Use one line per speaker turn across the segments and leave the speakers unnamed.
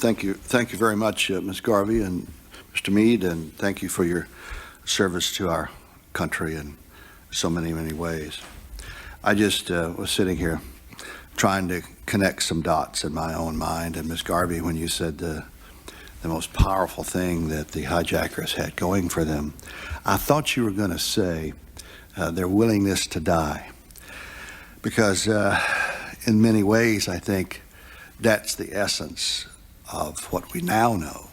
Thank you very much, Ms. Garvey and Mr. Mead, and thank you for your service to our country in so many ways. I just was sitting here trying to connect some dots in my own mind, and Ms. Garvey, when you said the most powerful thing that the hijackers had going for them, I thought you were going to say their willingness to die, because in many ways I think that's the essence of what we now know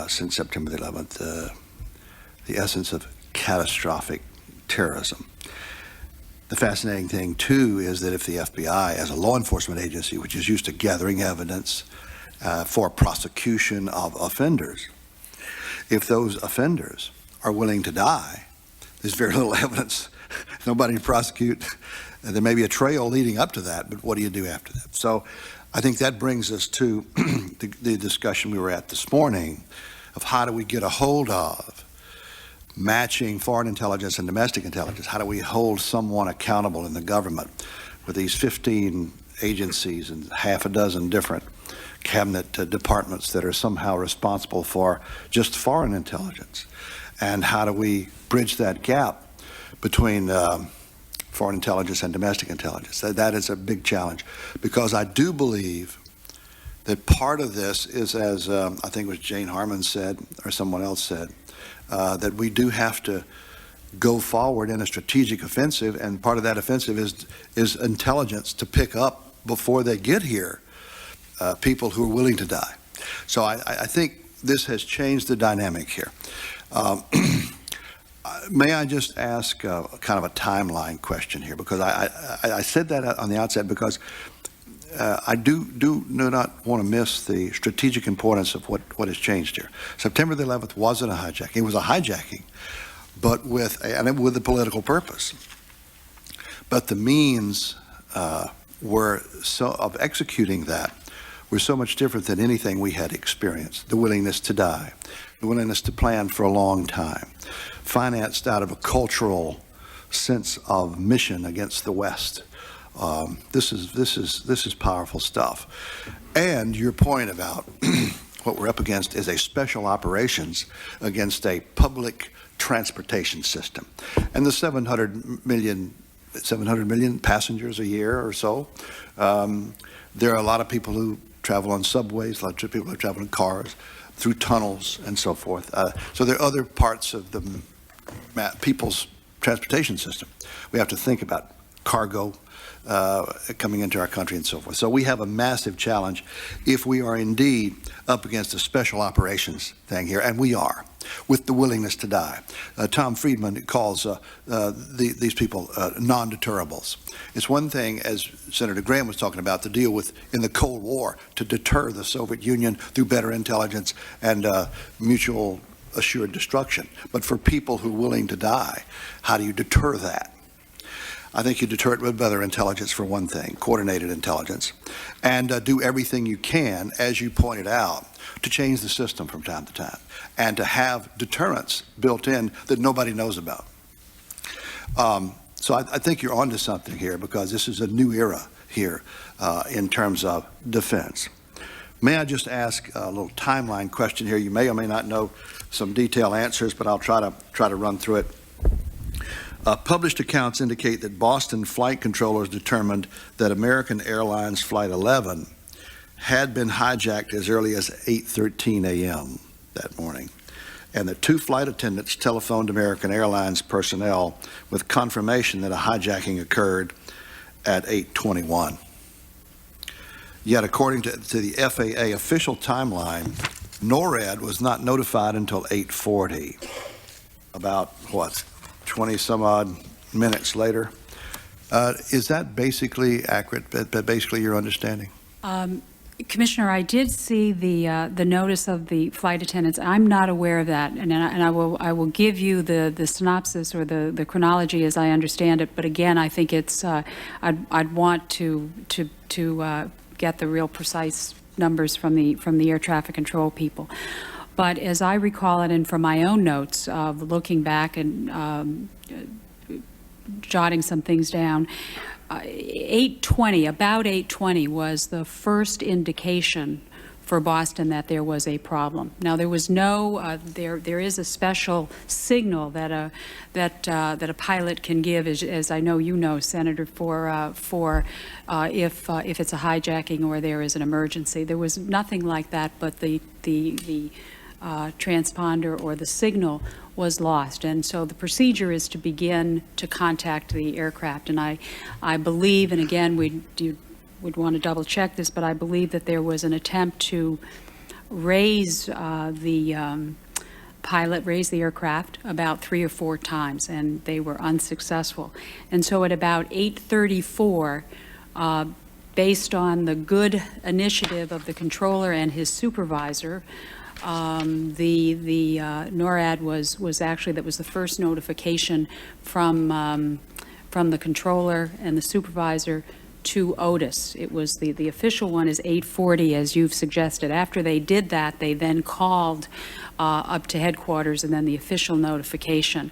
since September the 11th, the essence of catastrophic terrorism. The fascinating thing, too, is that if the FBI, as a law enforcement agency, which is used to gathering evidence for prosecution of offenders, if those offenders are willing to die, there's very little evidence, nobody to prosecute. There may be a trail leading up to that, but what do you do after that? So I think that brings us to the discussion we were at this morning of how do we get a hold of matching foreign intelligence and domestic intelligence. How do we hold someone accountable in the government with these 15 agencies and half a dozen different cabinet departments that are somehow responsible for just foreign intelligence? And how do we bridge that gap between foreign intelligence and domestic intelligence? That is a big challenge, because I do believe that part of this is, as I think it was Jane Harman said, or someone else said, that we do have to go forward in a strategic offensive, and part of that offensive is intelligence to pick up before they get here people who are willing to die. So I think this has changed the dynamic here. May I just ask kind of a timeline question here, because I said that on the outset because I do not want to miss the strategic importance of what has changed here. September the 11th wasn't a hijacking. It was a hijacking, but with a political purpose. But the means of executing that were so much different than anything we had experienced. The willingness to die, the willingness to plan for a long time, financed out of a cultural sense of mission against the West. This is powerful stuff. And your point about what we're up against is a special operations against a public transportation system. And the 700 million passengers a year or so. There are a lot of people who travel on subways, a lot of people who travel in cars, through tunnels and so forth. So there are other parts of the people's transportation system. We have to think about cargo coming into our country and so forth. So we have a massive challenge if we are indeed up against a special operations thing here, and we are, with the willingness to die. Tom Friedman calls these people non-deterrables. It's one thing, as Senator Graham was talking about, to deal with in the Cold War, to deter the Soviet Union through better intelligence and mutual assured destruction. But for people who are willing to die, how do you deter that? I think you deter it with better intelligence, for one thing, coordinated intelligence, and do everything you can, as you pointed out, to change the system from time to time, and to have deterrence built in that nobody knows about. So I think you're onto something here, because this is a new era here in terms of defense. May I just ask a little timeline question here? You may or may not know some detailed answers, but I'll try to run through it. Published accounts indicate that Boston flight controllers determined that American Airlines Flight 11 had been hijacked as early as 8:13 a.m. that morning, and that 2 flight attendants telephoned American Airlines personnel with confirmation that a hijacking occurred at 8:21. Yet, according to the FAA official timeline, NORAD was not notified until 8:40, about what, 20 some odd minutes later. Is that basically accurate? That basically your understanding?
Commissioner, I did see the notice of the flight attendants. I'm not aware of that, and I will give you the synopsis or the chronology as I understand it. But again, I think it's I'd want to get the real precise numbers from the air traffic control people. But as I recall it, and from my own notes of looking back and jotting some things down, 8:20, about 8:20 was the first indication for Boston that there was a problem. Now, there was no, there is a special signal that a pilot can give, as I know you know, Senator, if it's a hijacking or there is an emergency. There was nothing like that, but the transponder or the signal was lost. And so the procedure is to begin to contact the aircraft. And I believe, and again, we'd want to double check this, but I believe that there was an attempt to raise the aircraft about 3 or 4 times, and they were unsuccessful. And so at about 8:34, based on the good initiative of the controller and his supervisor, the NORAD was actually, that was the first notification from the controller and the supervisor to Otis. It was the official one is 8:40, as you've suggested. After they did that, they then called up to headquarters, and then the official notification.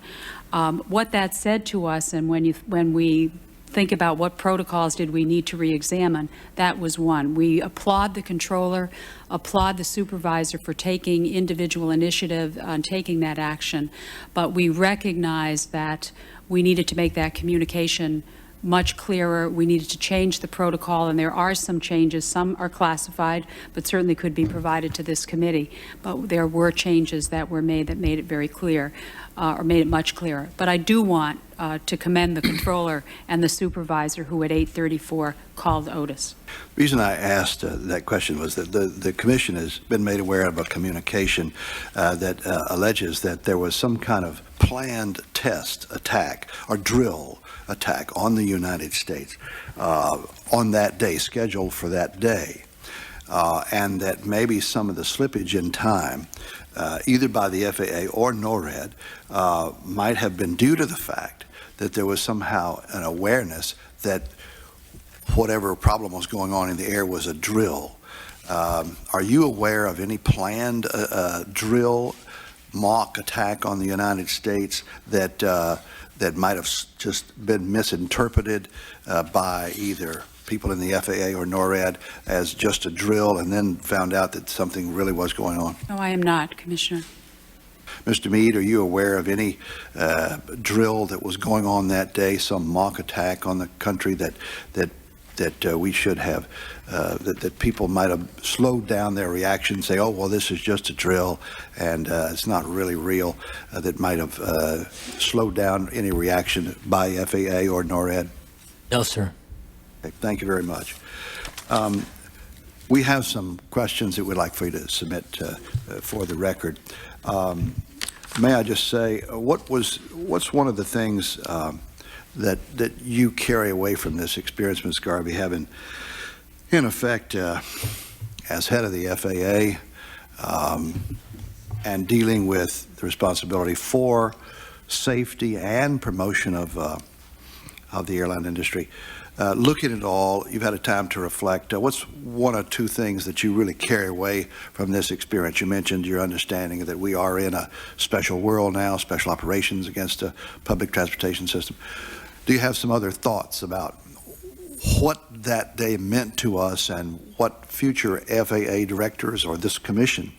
What that said to us, and when we think about what protocols did we need to re-examine, that was one. We applaud the controller, applaud the supervisor for taking individual initiative on taking that action, but we recognize that we needed to make that communication much clearer. We needed to change the protocol, and there are some changes. Some are classified, but certainly could be provided to this committee. But there were changes that were made that made it very clear, or made it much clearer. But I do want to commend the controller and the supervisor who at 8:34 called Otis.
The reason I asked that question was that the commission has been made aware of a communication that alleges that there was some kind of planned test attack or drill attack on the United States on that day, scheduled for that day, and that maybe some of the slippage in time, either by the FAA or NORAD, might have been due to the fact that there was somehow an awareness that whatever problem was going on in the air was a drill. Are you aware of any planned drill mock attack on the United States that might have just been misinterpreted by either people in the FAA or NORAD as just a drill, and then found out that something really was going on?
No, I am not, Commissioner.
Mr. Mead, are you aware of any drill that was going on that day, some mock attack on the country that we should have, that people might have slowed down their reaction, say, oh, well, this is just a drill, and it's not really real, that might have slowed down any reaction by FAA or NORAD?
No, sir.
Okay, thank you very much. We have some questions that we'd like for you to submit for the record. May I just say, what's one of the things that you carry away from this experience, Ms. Garvey, having, in effect, as head of the FAA, and dealing with the responsibility for safety and promotion of the airline industry? Looking at it all, you've had a time to reflect. What's one or two things that you really carry away from this experience? You mentioned your understanding that we are in a special world now, special operations against a public transportation system. Do you have some other thoughts about what that day meant to us and what future FAA directors or this commission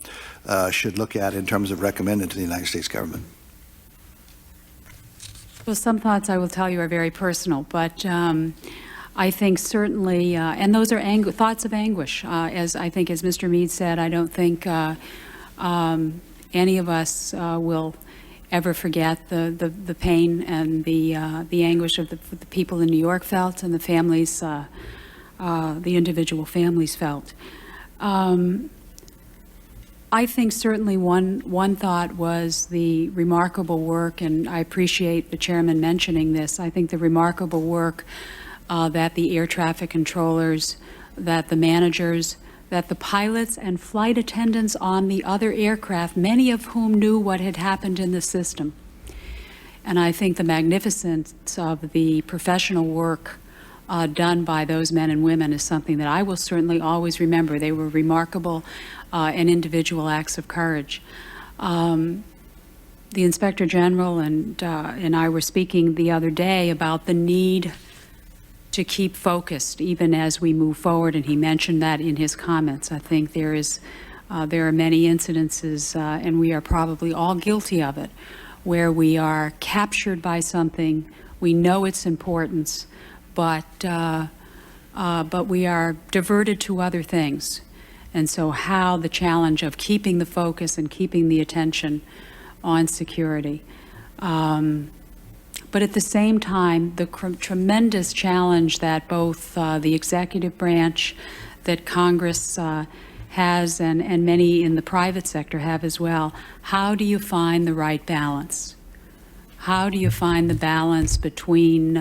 should look at in terms of recommending to the United States government?
Well, some thoughts I will tell you are very personal, but I think certainly, and those are thoughts of anguish. As I think, as Mr. Mead said, I don't think any of us will ever forget the pain and the anguish of the people in New York felt, and the families, the individual families felt. I think certainly one thought was the remarkable work, and I appreciate the chairman mentioning this. I think the remarkable work that the air traffic controllers, that the managers, that the pilots and flight attendants on the other aircraft, many of whom knew what had happened in the system. And I think the magnificence of the professional work done by those men and women is something that I will certainly always remember. They were remarkable and individual acts of courage. The Inspector General and I were speaking the other day about the need keep focused even as we move forward, and he mentioned that in his comments. I think there are many incidences, and we are probably all guilty of it, where we are captured by something, we know its importance, but we are diverted to other things. And so how the challenge of keeping the focus and keeping the attention on security. But at the same time, the tremendous challenge that both the executive branch, that Congress has, and many in the private sector have as well. How do you find the right balance? How do you find the balance between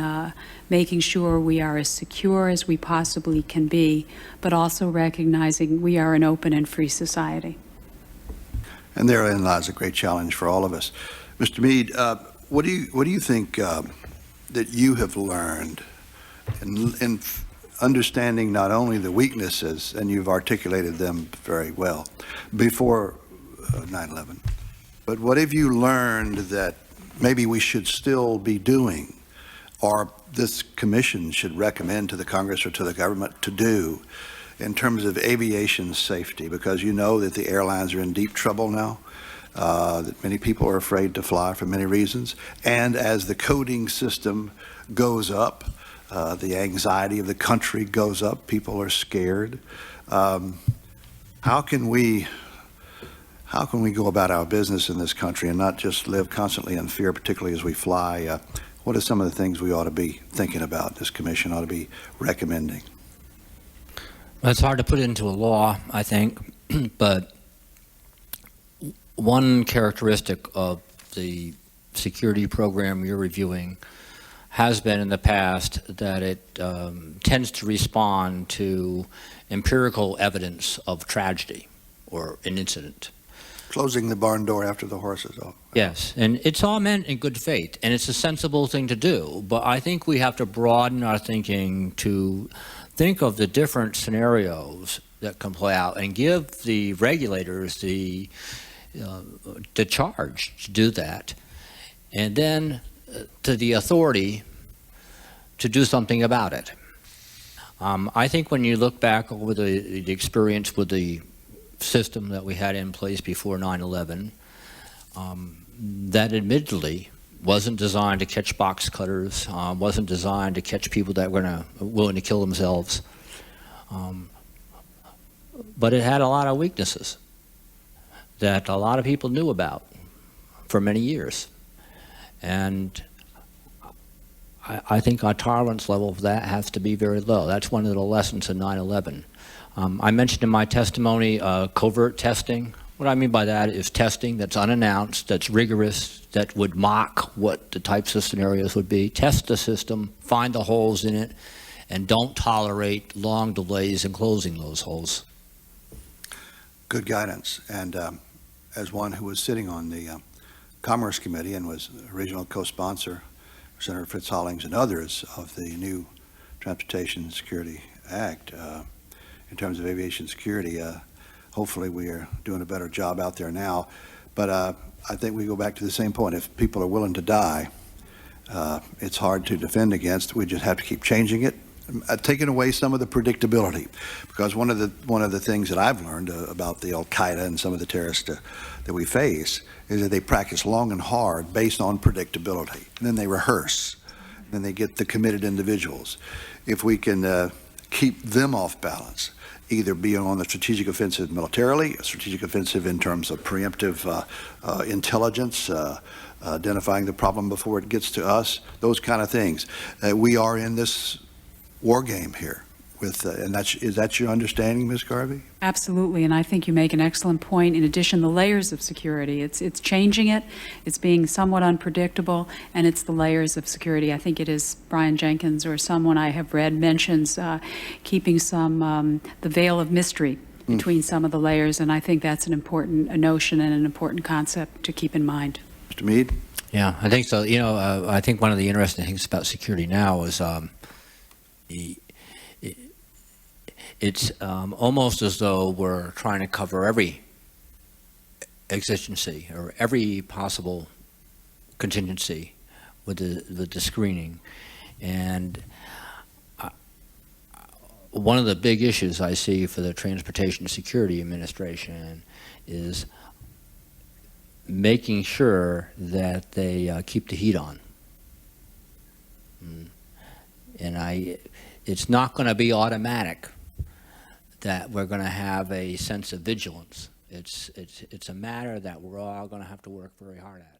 making sure we are as secure as we possibly can be, but also recognizing we are an open and free society?
And therein lies a great challenge for all of us. Mr. Mead, what do you think that you have learned in understanding not only the weaknesses, and you've articulated them very well, before 9/11, but what have you learned that maybe we should still be doing, or this commission should recommend to the Congress or to the government to do in terms of aviation safety? Because you know that the airlines are in deep trouble now, that many people are afraid to fly for many reasons. And as the coding system goes up, the anxiety of the country goes up, people are scared. How can we go about our business in this country and not just live constantly in fear, particularly as we fly? What are some of the things we ought to be thinking about, this commission ought to be recommending?
Well, it's hard to put into a law, I think, but one characteristic of the security program you're reviewing has been in the past that it tends to respond to empirical evidence of tragedy or an incident.
Closing the barn door after the horse is off.
Yes, and it's all meant in good faith, and it's a sensible thing to do, but I think we have to broaden our thinking to think of the different scenarios that can play out and give the regulators the charge to do that, and then to the authority to do something about it. I think when you look back over the experience with the system that we had in place before 9/11, that admittedly wasn't designed to catch box cutters, wasn't designed to catch people that were willing to kill themselves, but it had a lot of weaknesses that a lot of people knew about for many years. And I think our tolerance level of that has to be very low. That's one of the lessons of 9/11. I mentioned in my testimony covert testing. What I mean by that is testing that's unannounced, that's rigorous, that would mock what the types of scenarios would be. Test the system, find the holes in it, and don't tolerate long delays in closing those holes.
Good guidance. And as one who was sitting on the Commerce Committee and was original co-sponsor, Senator Fritz Hollings and others, of the new Transportation Security Act, in terms of aviation security, hopefully we are doing a better job out there now. But I think we go back to the same point. If people are willing to die, it's hard to defend against. We just have to keep changing it, taking away some of the predictability. Because one of the things that I've learned about the Al-Qaeda and some of the terrorists that we face is that they practice long and hard based on predictability. And then they rehearse. Then they get the committed individuals. If we can keep them off balance, either be on the strategic offensive militarily, a strategic offensive in terms of preemptive intelligence, identifying the problem before it gets to us, those kind of things. We are in this war game here. And is that your understanding, Ms. Garvey?
Absolutely, and I think you make an excellent point. In addition, the layers of security, it's changing it, it's being somewhat unpredictable, and it's the layers of security. I think it is Brian Jenkins or someone I have read mentions keeping the veil of mystery between some of the layers, and I think that's an important notion and an important concept to keep in mind.
Mr. Mead?
Yeah, I think so. You know, I think one of the interesting things about security now is it's almost as though we're trying to cover every exigency or every possible contingency with the screening. And one of the big issues I see for the Transportation Security Administration is making sure that they keep the heat on. And it's not going to be automatic that we're going to have a sense of vigilance. It's a matter that we're all going to have to work very hard at.